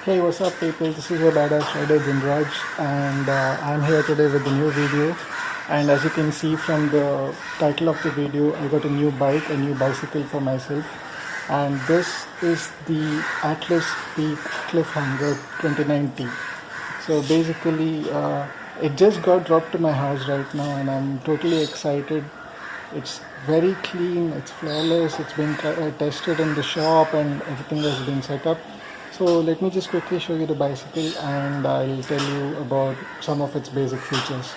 Hey, what's up people, this is your badass rider Raj, and I'm here today with a new video. And as you can see from the title of the video, I got a new bike, a new bicycle for myself. And this is the Atlas Peak Cliffhanger 2019. So basically it just got dropped to my house right now and I'm totally excited. It's very clean, it's flawless, it's been tested in the shop and everything has been set up. So let me just quickly show you the bicycle and I'll tell you about some of its basic features.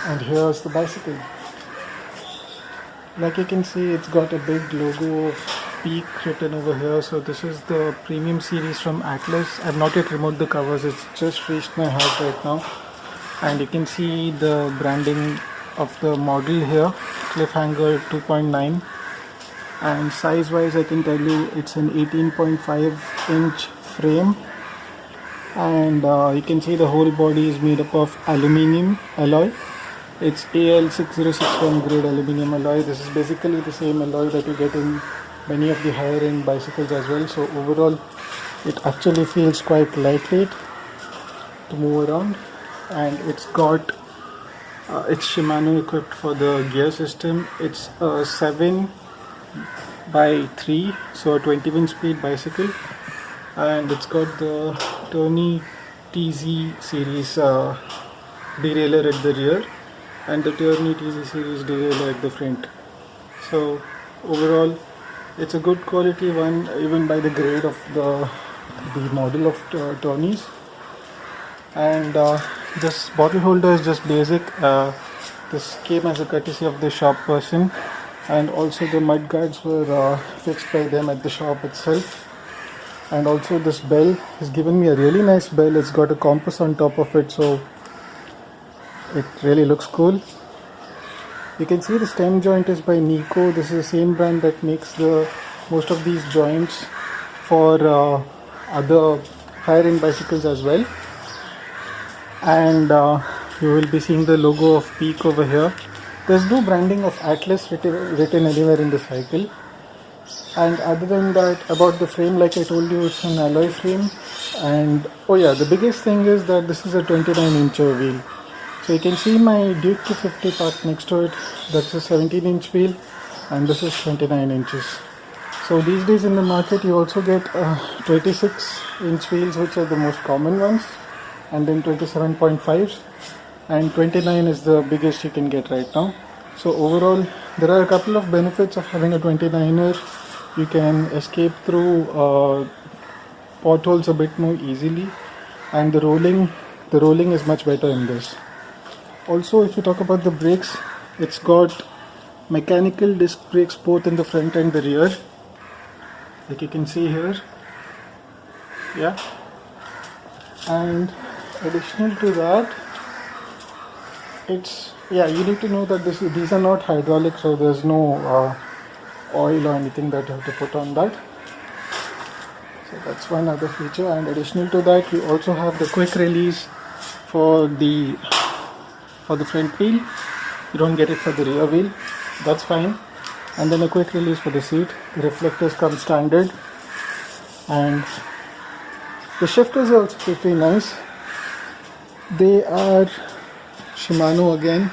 And here's the bicycle. Like you can see, it's got a big logo of Peak written over here. So this is the premium series from Atlas. I've not yet removed the covers, it's just reached my house right now. And you can see the branding of the model here, CliffHanger 2.9. And size wise I can tell you it's an 18.5 inch frame. And you can see the whole body is made up of aluminium alloy. It's AL6061 grade aluminium alloy. This is basically the same alloy that you get in many of the higher end bicycles as well. So overall it actually feels quite lightweight to move around, and it's got it's Shimano equipped for the gear system. It's a 7x3, so a 21 speed bicycle, and it's got the Tourney TZ series derailleur at the rear and the Tourney TZ series derailleur at the front. So overall it's a good quality one, even by the grade of the model of Tourneys. And this bottle holder is just basic. This came as a courtesy of the shop person, and also the mud guards were fixed by them at the shop itself. And also this bell has given me a really nice bell. It's got a compass on top of it, so it really looks cool. You can see the stem joint is by Neco. This is the same brand that makes most of these joints for other higher end bicycles as well. And you will be seeing the logo of Peak over here. There's no branding of Atlas written anywhere in the cycle. And other than that, about the frame, like I told you, it's an alloy frame. And oh yeah, the biggest thing is that this is a 29-incher wheel. So you can see my Duke 250 parked next to it. That's a 17-inch wheel, and this is 29 inches. So these days in the market you also get 26-inch wheels, which are the most common ones, and then 27.5s, and 29 is the biggest you can get right now. So overall there are a couple of benefits of having a 29er. You can escape through potholes a bit more easily, and the rolling is much better in this. Also, if you talk about the brakes, it's got mechanical disc brakes both in the front and the rear, like you can see here. Yeah, and additional to that, you need to know that these are not hydraulic, so there's no oil or anything that you have to put on that. So that's one other feature. And additional to that, we also have the quick release for the for the front wheel. You don't get it for the rear wheel. That's fine. And then a quick release for the seat. The reflectors come standard. And the shifters are also pretty nice. They are Shimano again.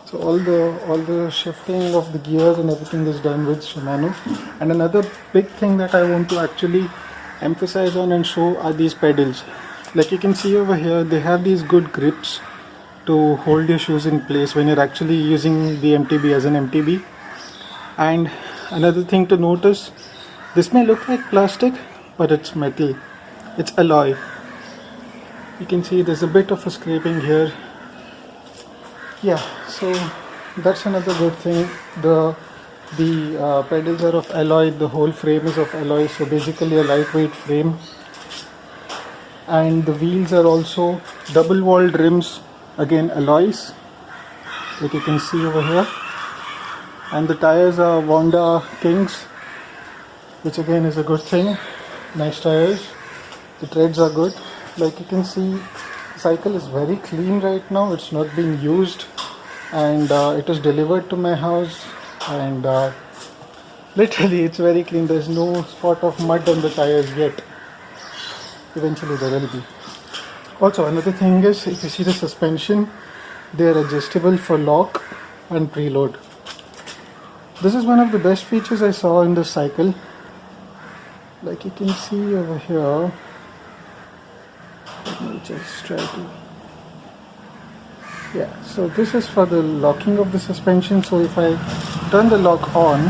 So all the shifting of the gears and everything is done with Shimano. And another big thing that I want to actually emphasize on and show are these pedals. Like you can see over here, they have these good grips to hold your shoes in place when you're actually using the MTB as an MTB. And another thing to notice, this may look like plastic, but it's metal. It's alloy. You can see there's a bit of a scraping here. Yeah, so that's another good thing. The pedals are of alloy, the whole frame is of alloy, so basically a lightweight frame. And the wheels are also double walled rims, again alloys, like you can see over here. And the tires are Wanda Kings, which again is a good thing. Nice tires. The treads are good. Like you can see, the cycle is very clean right now. It's not being used, and it was delivered to my house, and literally it's very clean. There's no spot of mud on the tires yet. Eventually there will be. Also, another thing is, if you see the suspension, they are adjustable for lock and preload. This is one of the best features I saw in this cycle. Like you can see over here, let me just try to, yeah, so this is for the locking of the suspension. So if I turn the lock on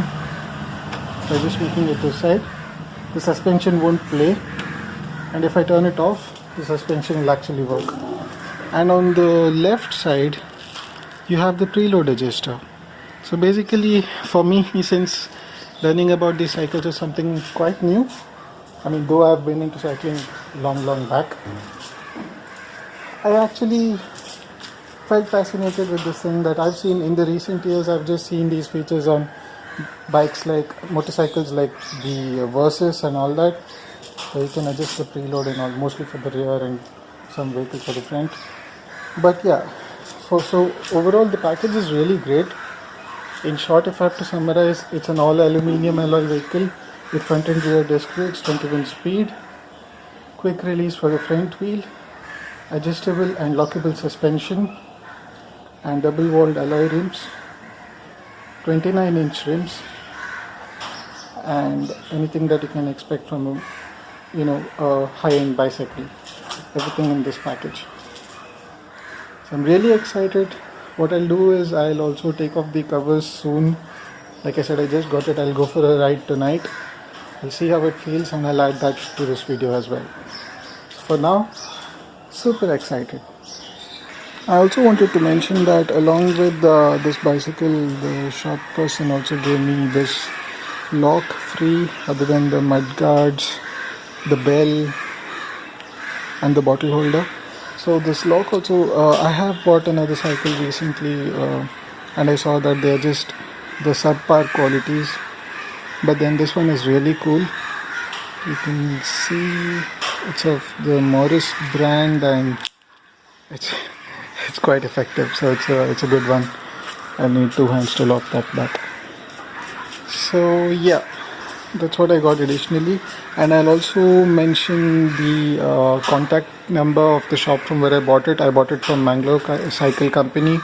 by just making it this side, the suspension won't play, and if I turn it off, the suspension will actually work. And on the left side you have the preload adjuster. So basically, for me, since learning about these cycles is something quite new, I mean, though I've been into cycling long back, I actually felt fascinated with this thing that I've seen in the recent years. I've just seen these features on bikes, like motorcycles like the Versus and all that, where you can adjust the preload and all, mostly for the rear and some vehicles for the front. But yeah, so overall the package is really great. In short, if I have to summarize, it's an all aluminium alloy vehicle with front and rear disc brakes, 21 speed, quick release for the front wheel, adjustable and lockable suspension, and double walled alloy rims, 29-inch rims, and anything that you can expect from a high-end bicycle. Everything in this package. So I'm really excited. What I'll do is I'll also take off the covers soon. Like I said, I just got it. I'll go for a ride tonight. I'll see how it feels, and I'll add that to this video as well. For now, super excited. I also wanted to mention that along with this bicycle, the shop person also gave me this lock free, other than the mud guards, the bell, and the bottle holder. So this lock also, I have bought another cycle recently, and I saw that they are just the subpar qualities, but then this one is really cool. You can see it's of the Morris brand, and it's quite effective. So it's a good one. I need two hands to lock that back. So yeah, that's what I got additionally. And I'll also mention the contact number of the shop from where I bought it. I bought it from Mangalore Cycle Company,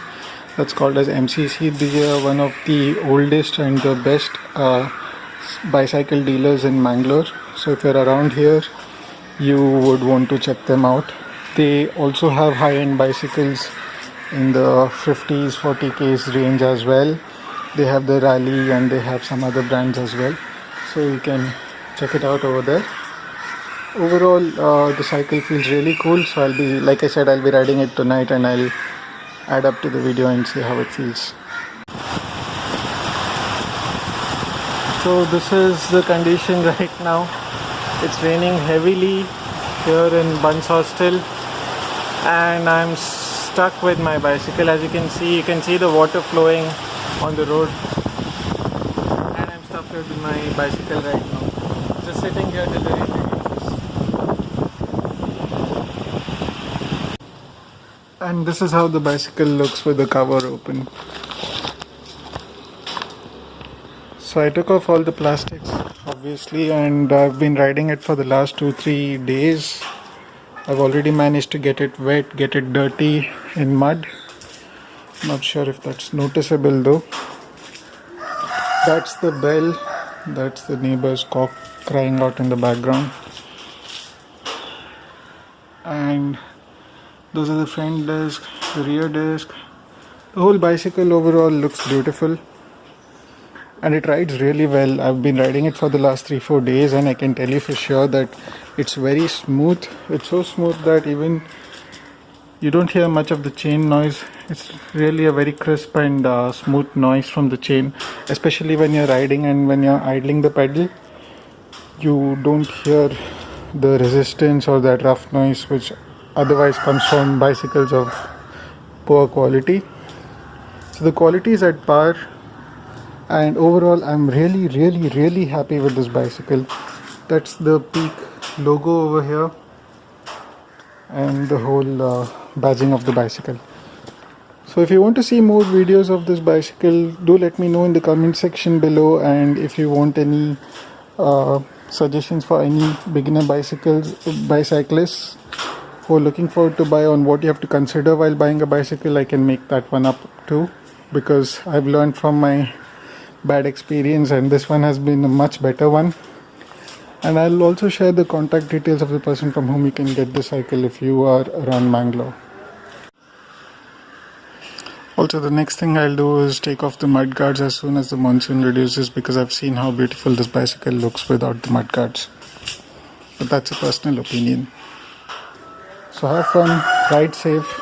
that's called as MCC. They are one of the oldest and the best bicycle dealers in Mangalore. So if you're around here, you would want to check them out. They also have high-end bicycles in the 50s, 40Ks range as well. They have the Rally, and they have some other brands as well. So you can check it out over there. Overall, the cycle feels really cool. So I'll be riding it tonight, and I'll add up to the video and see how it feels. So this is the condition right now. It's raining heavily here in Buns Hostel, and I'm stuck with my bicycle. As you can see the water flowing on the road, and I'm stuck with my bicycle right now, just sitting here till the rain reduces. And this is how the bicycle looks with the cover open. So I took off all the plastics obviously, and I've been riding it for the last 2-3 days. I've already managed to get it wet, get it dirty in mud. Not sure if that's noticeable though. That's the bell. That's the neighbor's cock crying out in the background. And those are the front disc, the rear disc. The whole bicycle overall looks beautiful. And it rides really well. I've been riding it for the last 3-4 days, and I can tell you for sure that it's very smooth. It's so smooth that even you don't hear much of the chain noise. It's really a very crisp and smooth noise from the chain, especially when you're riding and when you're idling the pedal. You don't hear the resistance or that rough noise which otherwise comes from bicycles of poor quality. So the quality is at par. And overall, I'm really happy with this bicycle. That's the Peak logo over here, and the whole badging of the bicycle. So if you want to see more videos of this bicycle, do let me know in the comment section below. And if you want any suggestions for any beginner bicyclists who are looking forward to buy, on what you have to consider while buying a bicycle, I can make that one up too, because I've learned from my bad experience, and this one has been a much better one. And I'll also share the contact details of the person from whom you can get the cycle if you are around Mangalore. Also, the next thing I'll do is take off the mud guards as soon as the monsoon reduces, because I've seen how beautiful this bicycle looks without the mud guards. But that's a personal opinion. So have fun, ride safe,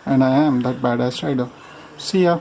and I am that badass rider. See ya.